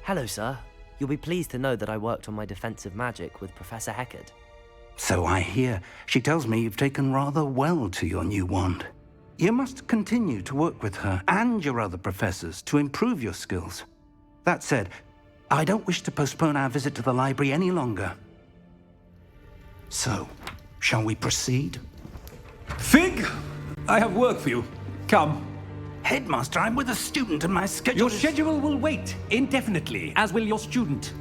Hello, sir. You'll be pleased to know that I worked on my defensive magic with Professor Heckard. So I hear. She tells me you've taken rather well to your new wand. You must continue to work with her and your other professors to improve your skills. That said, I don't wish to postpone our visit to the library any longer. So, shall we proceed? Fig! I have work for you. Come. Headmaster, I'm with a student and my schedule Your schedule will wait indefinitely, as will your student.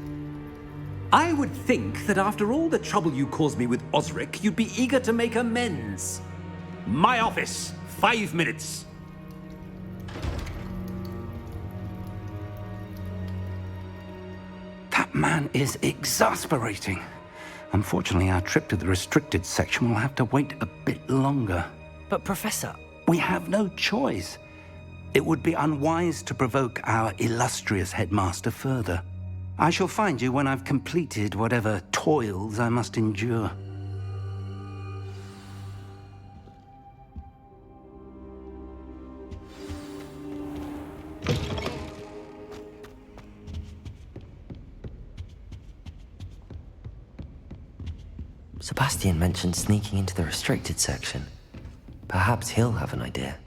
I would think that after all the trouble you caused me with Osric, you'd be eager to make amends. My office, 5 minutes. That man is exasperating. Unfortunately, our trip to the restricted section will have to wait a bit longer. But Professor... We have no choice. It would be unwise to provoke our illustrious headmaster further. I shall find you when I've completed whatever toils I must endure. Sebastian mentioned sneaking into the restricted section. Perhaps he'll have an idea.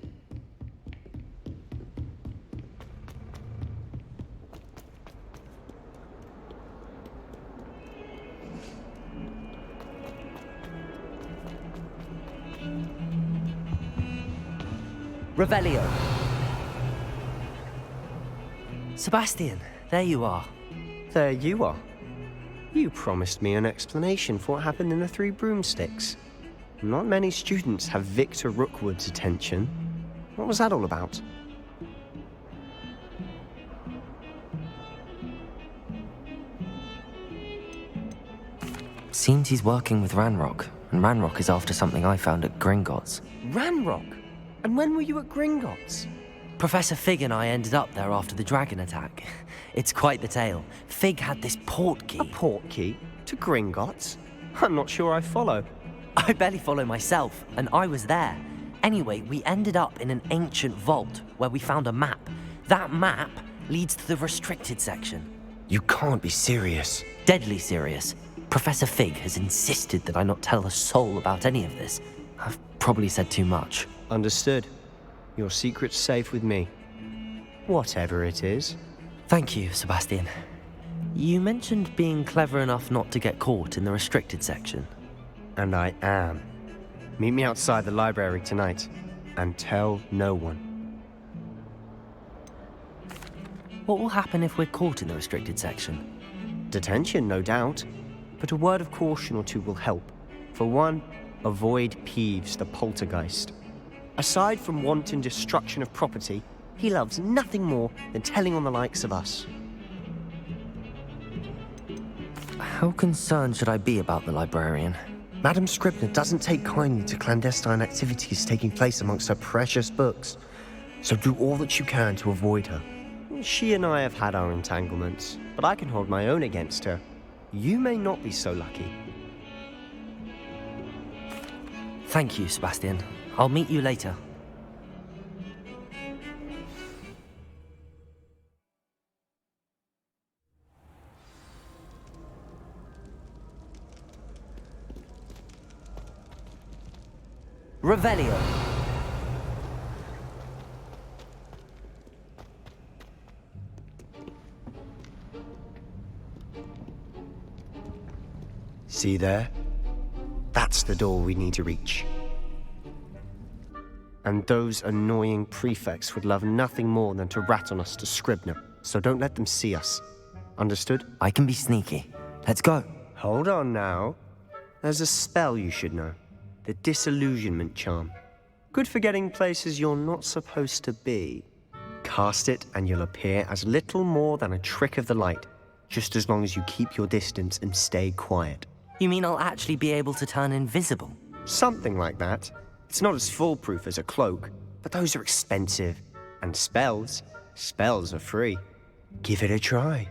Revelio. Sebastian, there you are. There you are. You promised me an explanation for what happened in the Three Broomsticks. Not many students have Victor Rookwood's attention. What was that all about? Seems he's working with Ranrock, and Ranrock is after something I found at Gringotts. Ranrock? And when were you at Gringotts? Professor Fig and I ended up there after the dragon attack. It's quite the tale. Fig had this portkey. A portkey? To Gringotts? I'm not sure I follow. I barely follow myself, and I was there. Anyway, we ended up in an ancient vault where we found a map. That map leads to the restricted section. You can't be serious. Deadly serious. Professor Fig has insisted that I not tell a soul about any of this. I've probably said too much. Understood. Your secret's safe with me. Whatever it is. Thank you, Sebastian. You mentioned being clever enough not to get caught in the restricted section. And I am. Meet me outside the library tonight, and tell no one. What will happen if we're caught in the restricted section? Detention, no doubt. But a word of caution or two will help. For one, avoid Peeves the poltergeist. Aside from wanton destruction of property, he loves nothing more than telling on the likes of us. How concerned should I be about the librarian? Madame Scribner doesn't take kindly to clandestine activities taking place amongst her precious books, so do all that you can to avoid her. She and I have had our entanglements, but I can hold my own against her. You may not be so lucky. Thank you, Sebastian. I'll meet you later. Revelio. See there? That's the door we need to reach. And those annoying prefects would love nothing more than to rat on us to Scribner, so don't let them see us. Understood? I can be sneaky. Let's go. Hold on now. There's a spell you should know. The Disillusionment Charm. Good for getting places you're not supposed to be. Cast it and you'll appear as little more than a trick of the light, just as long as you keep your distance and stay quiet. You mean I'll actually be able to turn invisible? Something like that. It's not as foolproof as a cloak, but those are expensive. And spells are free. Give it a try.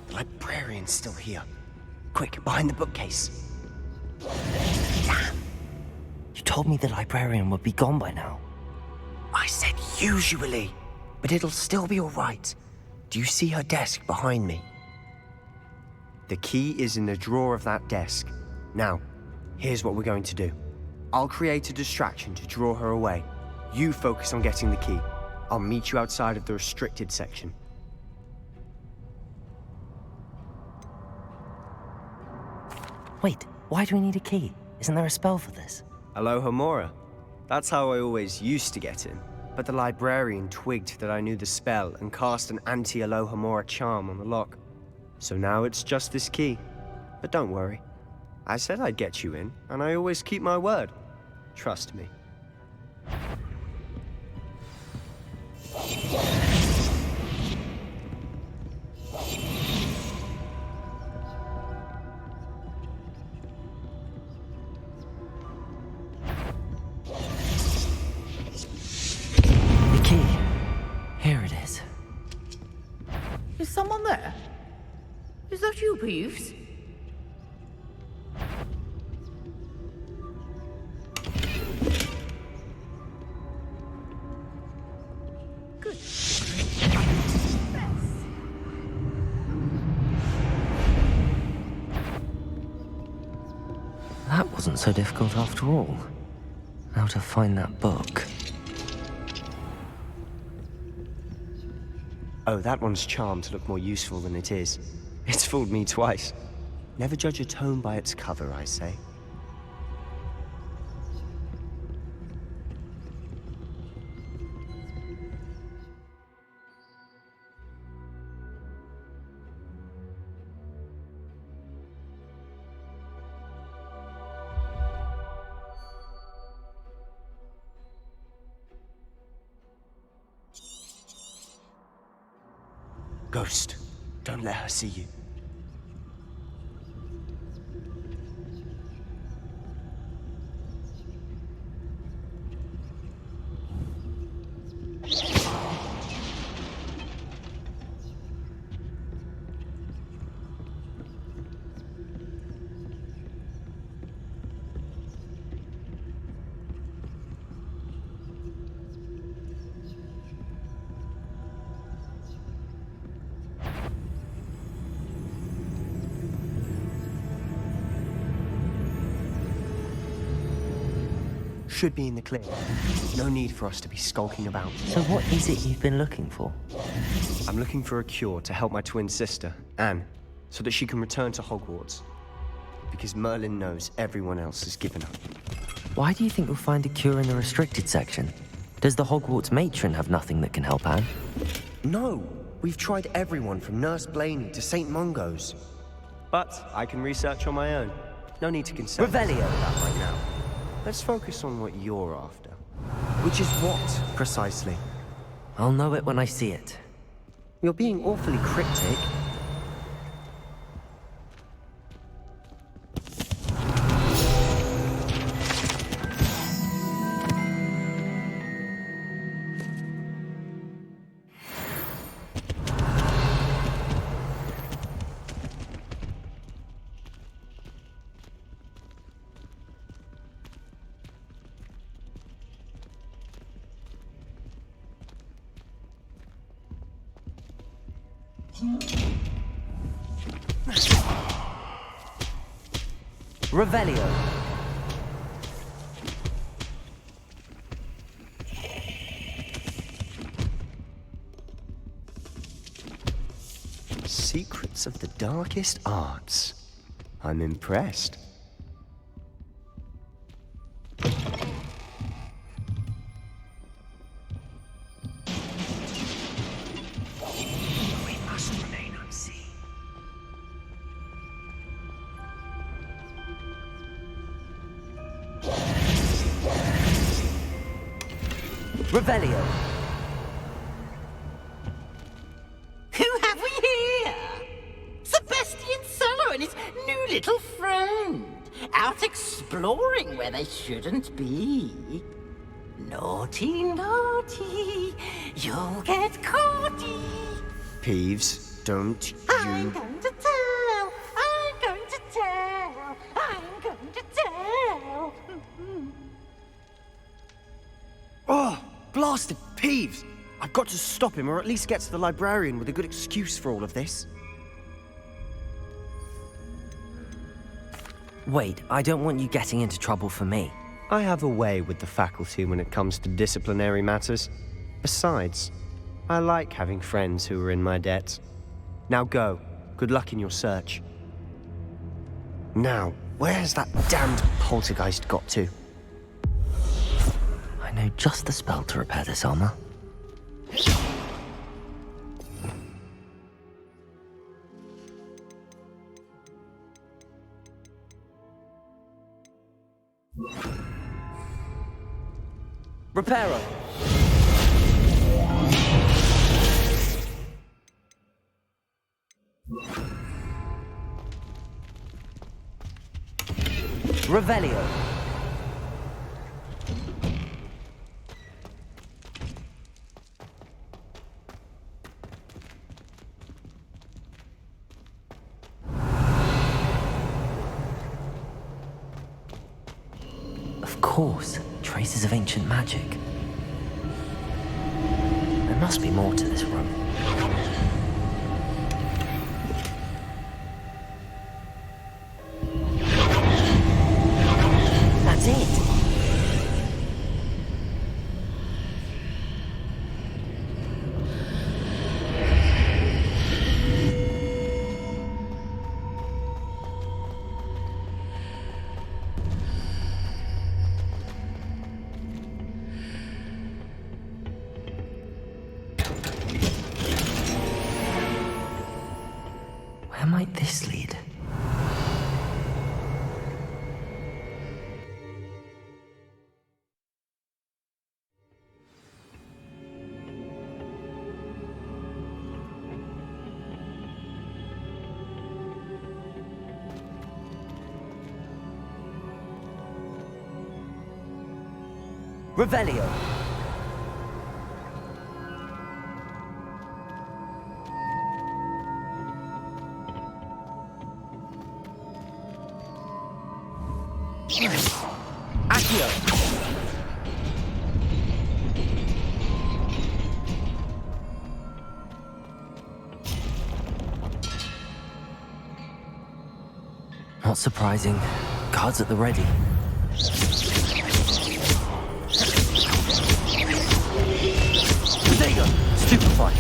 The librarian's still here. Quick, behind the bookcase. You told me the librarian would be gone by now. I said usually, but it'll still be all right. Do you see her desk behind me? The key is in the drawer of that desk. Now, here's what we're going to do. I'll create a distraction to draw her away. You focus on getting the key. I'll meet you outside of the restricted section. Wait, why do we need a key? Isn't there a spell for this? Alohomora. That's how I always used to get in. But the librarian twigged that I knew the spell and cast an anti-Alohomora charm on the lock. So now it's just this key. But don't worry. I said I'd get you in, and I always keep my word. Trust me. The key. Here it is. Is someone there? Is that you, Peeves? Good. That wasn't so difficult after all. How to find that book. Oh, that one's charmed to look more useful than it is. It's fooled me twice. Never judge a tome by its cover, I say. Ghost, don't let her see you. Should be in the clear. No need for us to be skulking about. So what is it you've been looking for? I'm looking for a cure to help my twin sister, Anne, so that she can return to Hogwarts. Because Merlin knows everyone else has given up. Why do you think we'll find a cure in the restricted section? Does the Hogwarts matron have nothing that can help Anne? No! We've tried everyone from Nurse Blaney to St. Mungo's. But I can research on my own. No need to concern Revelio. about that right now. Let's focus on what you're after. Which is what, precisely? I'll know it when I see it. You're being awfully cryptic. Revelio. Secrets of the darkest arts. I'm impressed. Revelio. Who have we here? Sebastian Solo and his new little friend. Out exploring where they shouldn't be. Naughty, naughty. You'll get caughty. Peeves, don't I'm you... going to tell. I'm going to tell. I'm going to tell. Oh, blasted Peeves! I've got to stop him, or at least get to the librarian with a good excuse for all of this. Wait, I don't want you getting into trouble for me. I have a way with the faculty when it comes to disciplinary matters. Besides, I like having friends who are in my debt. Now go. Good luck in your search. Now, where's that damned poltergeist got to? I know just the spell to repair this armor. Reparo. Revelio. Of course, traces of ancient magic. There must be more to this room. That's it! Where might this lead? Revelio. Accio. Not surprising. Guards at the ready. Bodega! Stupefy!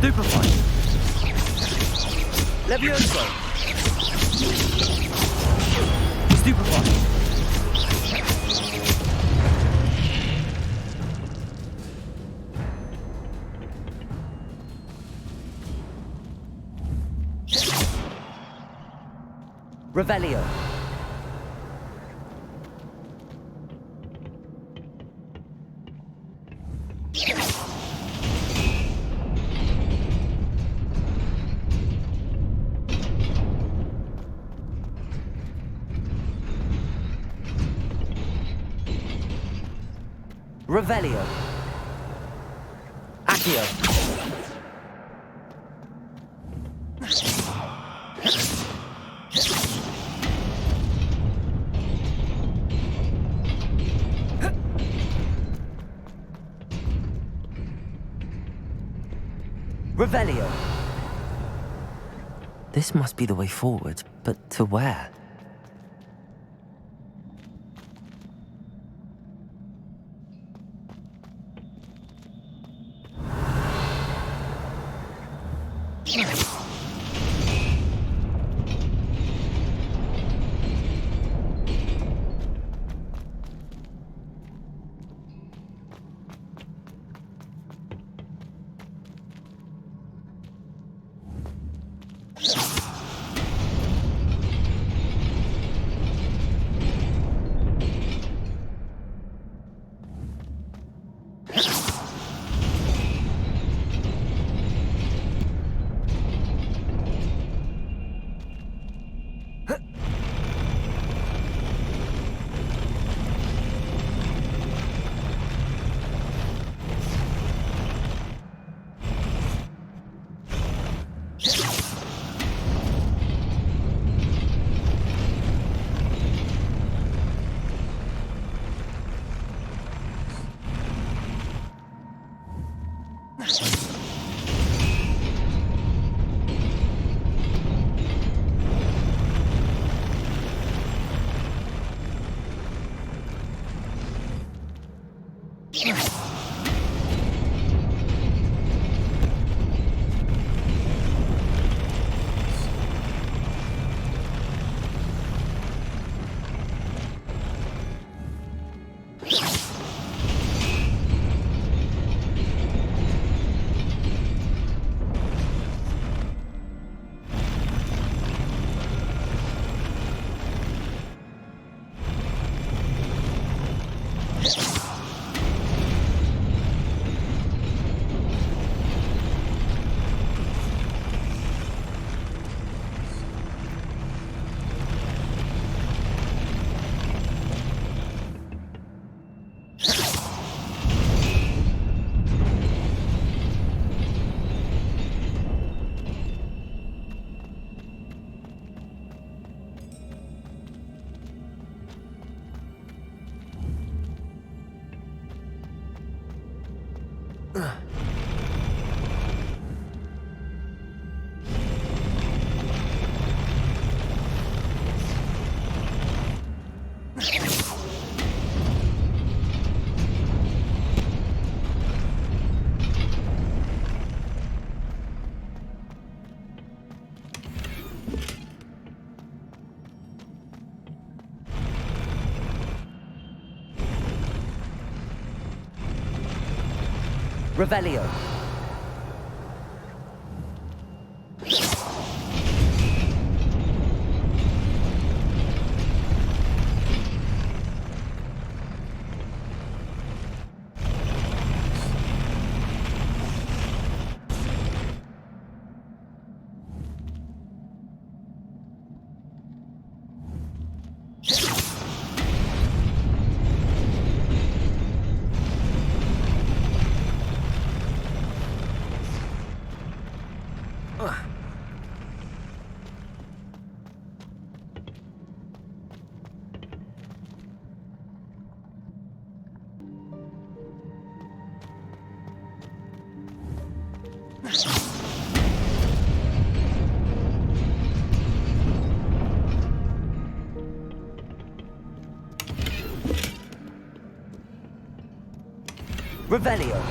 Stupefy! Levioso! Stupefy! Revelio. Revelio. Accio. Revelio. This must be the way forward, but to where? Revelio. Revelio.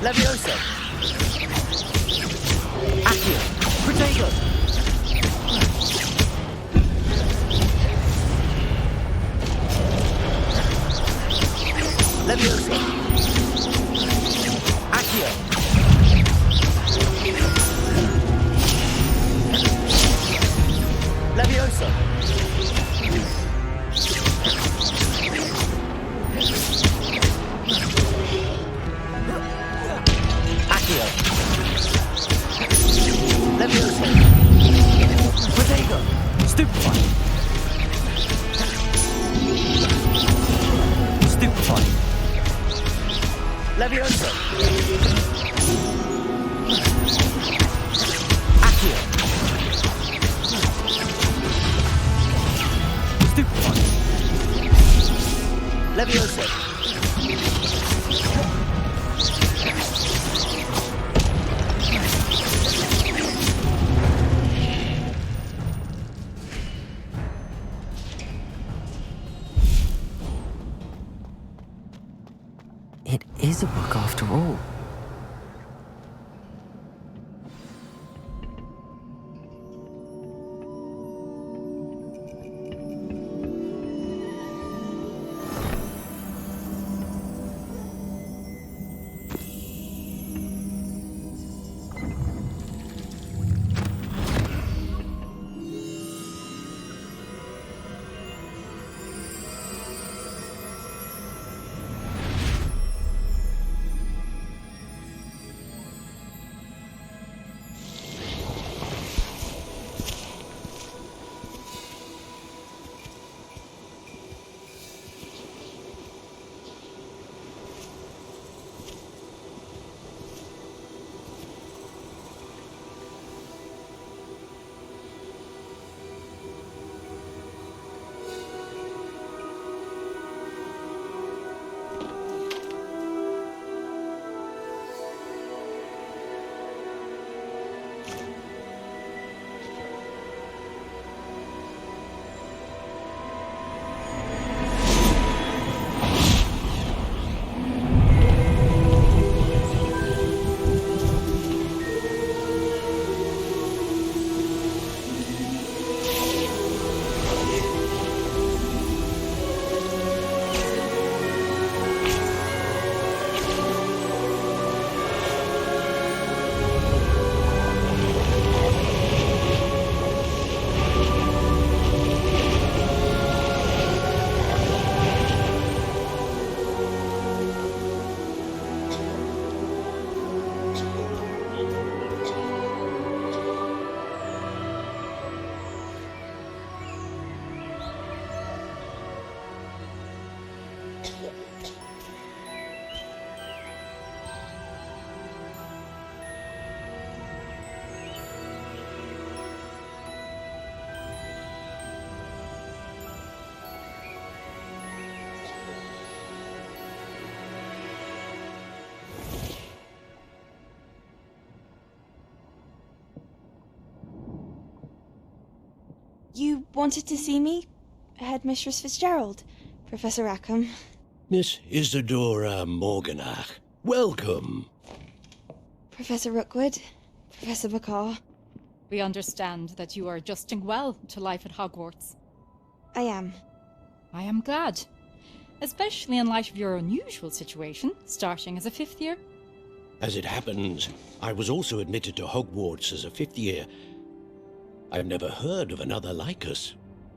Levioso. Accio. Protego. Levioso. Accio. Levioso. Accio. Levioso! Accio! Stupefy! Levioso! It is a book after all. You wanted to see me? Headmistress Fitzgerald, Professor Rackham. Miss Isadora Morganach, welcome. Professor Rookwood, Professor McCaw. We understand that you are adjusting well to life at Hogwarts. I am. I am glad. Especially in light of your unusual situation, starting as a fifth year. As it happens, I was also admitted to Hogwarts as a fifth year. I've never heard of another like us.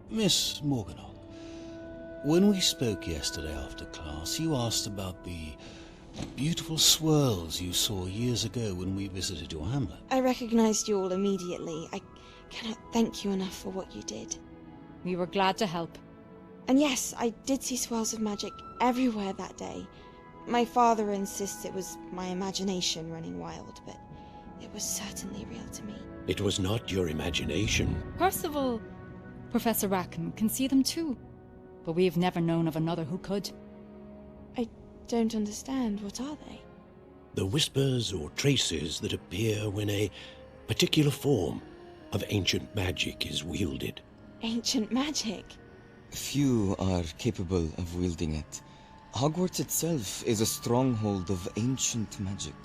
Miss Morganach, when we spoke yesterday after class, you asked about the beautiful swirls you saw years ago when we visited your hamlet. I recognized you all immediately. I cannot thank you enough for what you did. We were glad to help. And yes, I did see swirls of magic everywhere that day. My father insists it was my imagination running wild, but it was certainly real to me. It was not your imagination. Percival, Professor Rackham can see them too, but we have never known of another who could. I don't understand. What are they? The whispers or traces that appear when a particular form of ancient magic is wielded. Ancient magic? Few are capable of wielding it. Hogwarts itself is a stronghold of ancient magic.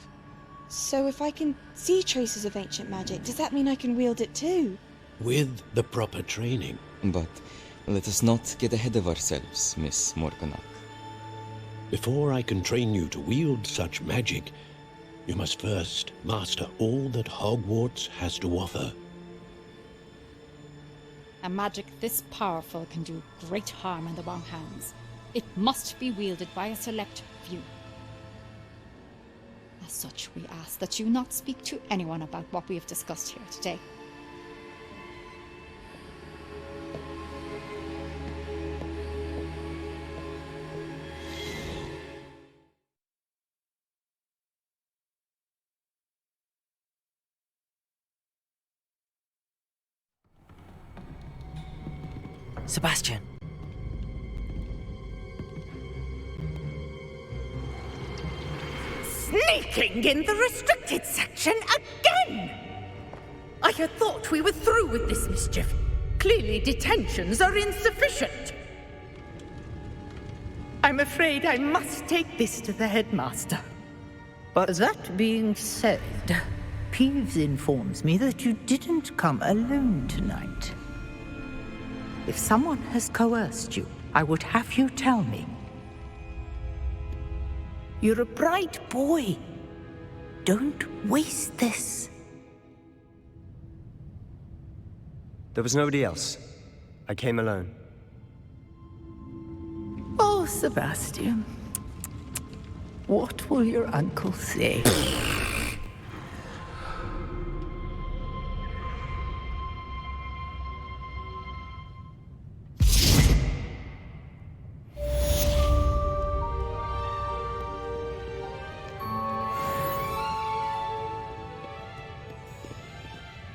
So if I can see traces of ancient magic, does that mean I can wield it too? With the proper training. But let us not get ahead of ourselves, Miss Morganach. Before I can train you to wield such magic, you must first master all that Hogwarts has to offer. A magic this powerful can do great harm in the wrong hands. It must be wielded by a select few. As such, we ask that you not speak to anyone about what we have discussed here today. Sebastian. Sneaking in the restricted section again! I had thought we were through with this mischief. Clearly detentions are insufficient. I'm afraid I must take this to the headmaster. But that being said, Peeves informs me that you didn't come alone tonight. If someone has coerced you, I would have you tell me. You're a bright boy. Don't waste this. There was nobody else. I came alone. Oh, Sebastian. What will your uncle say?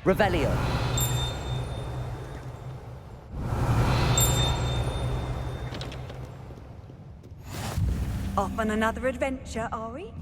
Revelio. Off on another adventure, are we?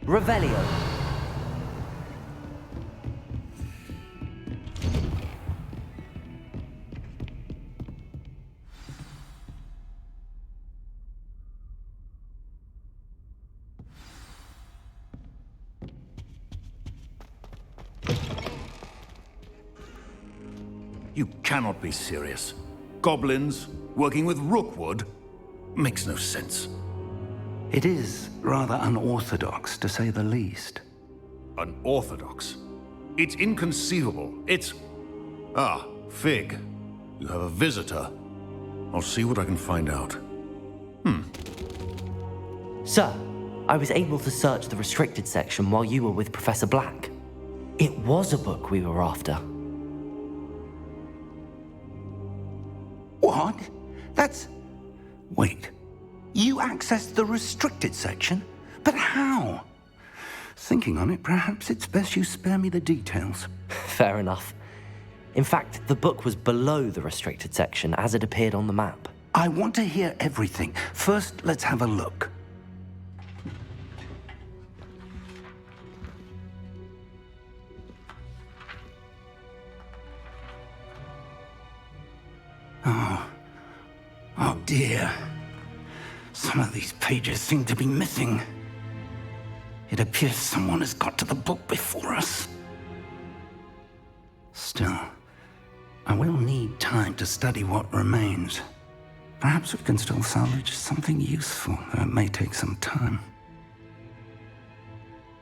Revelio. You cannot be serious. Goblins working with Rookwood? Makes no sense. It is rather unorthodox, to say the least. Unorthodox? It's inconceivable. It's... Ah, Fig. You have a visitor. I'll see what I can find out. Sir, I was able to search the restricted section while you were with Professor Black. It was a book we were after. What? That's... Wait. You accessed the restricted section? But how? Thinking on it, perhaps it's best you spare me the details. Fair enough. In fact, the book was below the restricted section as it appeared on the map. I want to hear everything. First, let's have a look. Oh dear. Some of these pages seem to be missing. It appears someone has got to the book before us. Still, I will need time to study what remains. Perhaps we can still salvage something useful, though it may take some time.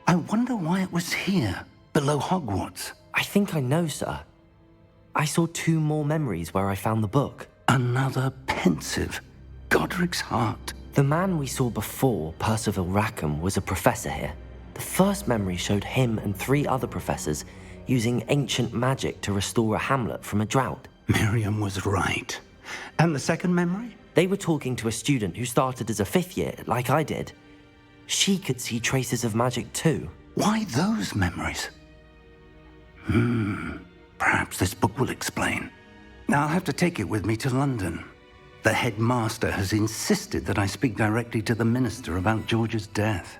I wonder why it was here, below Hogwarts. I think I know, sir. I saw 2 more memories where I found the book. Another pensive. Godric's heart. The man we saw before, Percival Rackham, was a professor here. The first memory showed him and 3 other professors using ancient magic to restore a hamlet from a drought. Miriam was right. And the second memory? They were talking to a student who started as a 5th year, like I did. She could see traces of magic too. Why those memories? Perhaps this book will explain. Now I'll have to take it with me to London. The headmaster has insisted that I speak directly to the minister about George's death.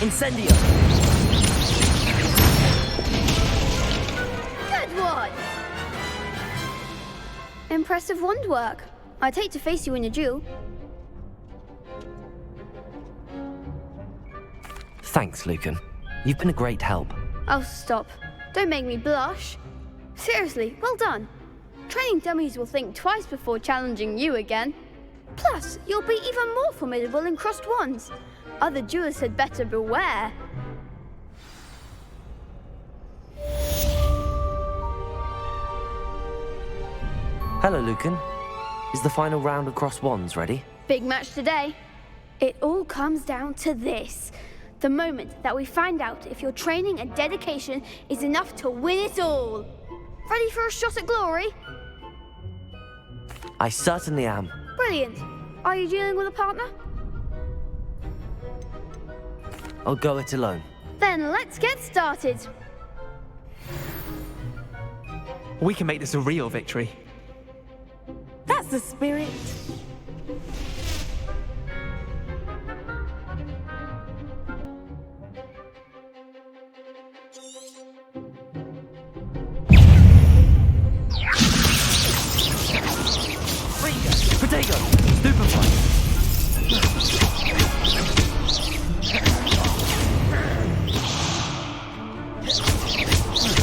Incendio! Good one! Impressive wand work. I'd hate to face you in a duel. Thanks, Lucan. You've been a great help. Oh, stop. Don't make me blush. Seriously, well done. Training dummies will think twice before challenging you again. Plus, you'll be even more formidable in crossed wands. Other duelists had better beware. Hello, Lucan. Is the final round of crossed wands ready? Big match today. It all comes down to this. The moment that we find out if your training and dedication is enough to win it all. Ready for a shot at glory? I certainly am. Brilliant. Are you dealing with a partner? I'll go it alone. Then let's get started. We can make this a real victory. That's the spirit. Protego! Stupefy!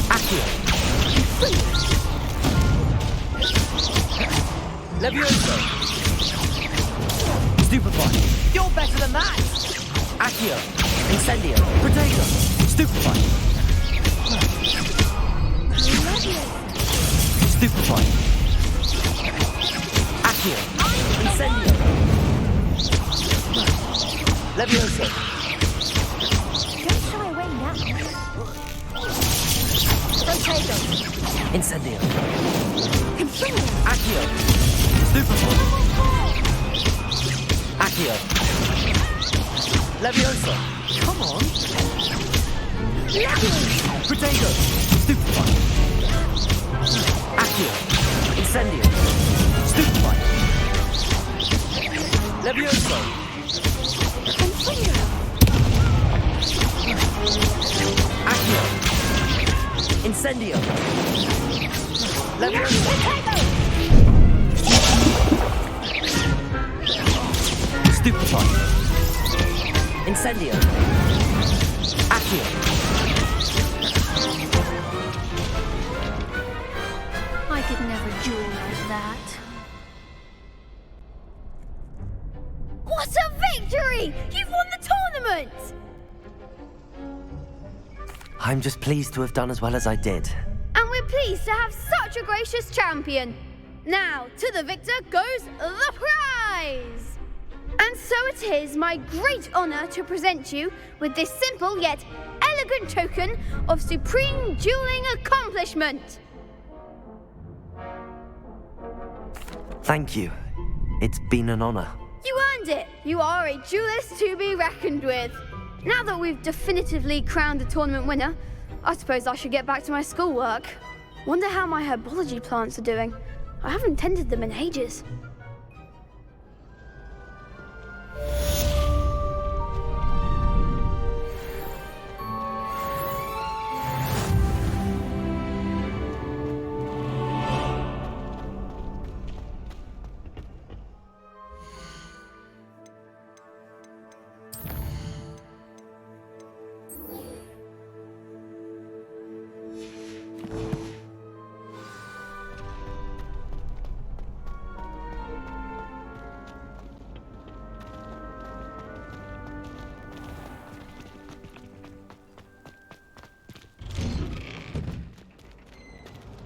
Accio! Levioso! Stupefy! You're better than that! Accio! Incendio! Protego! Stupefy! Stupefy! Accio! Incendio! Levioso! Don't shy away now. Protego! Incendio! Continue. Accio! Stupefy! Accio! Levioso! Come on. Protego! Stupefy! Accio! Incendio! Stupefy! Levioso! Continue. Accio! Incendio! Levioso! Stupefy! Incendio! Accio! I could never duel like that. What a victory! You've won the tournament! I'm just pleased to have done as well as I did. And we're pleased to have such a gracious champion. Now, to the victor goes the prize! And so it is my great honor to present you with this simple yet elegant token of supreme dueling accomplishment. Thank you. It's been an honor. You earned it. You are a duelist to be reckoned with. Now that we've definitively crowned the tournament winner, I suppose I should get back to my schoolwork. Wonder how my herbology plants are doing. I haven't tended them in ages.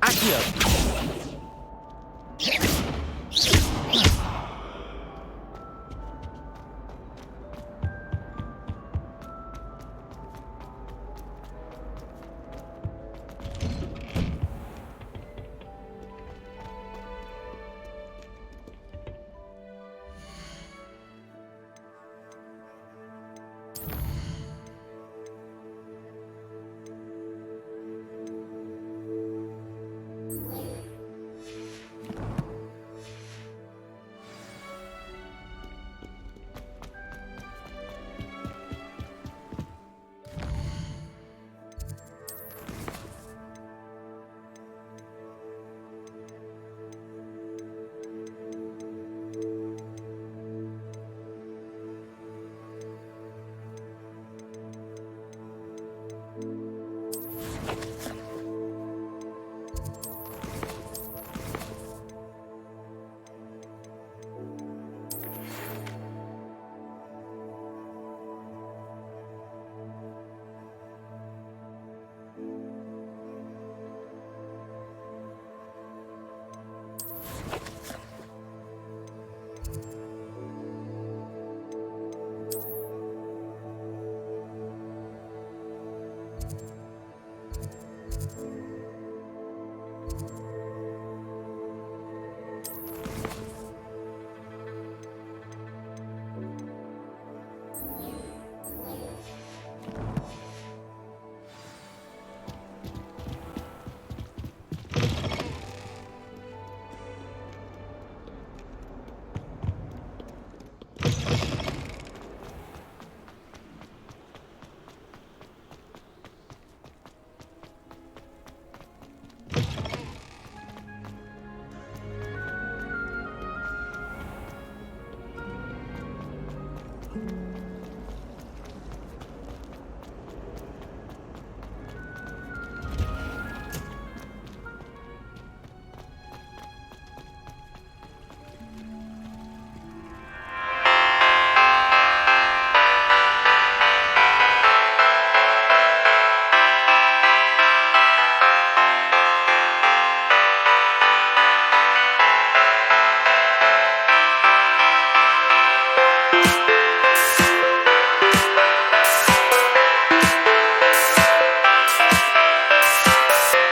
Accio!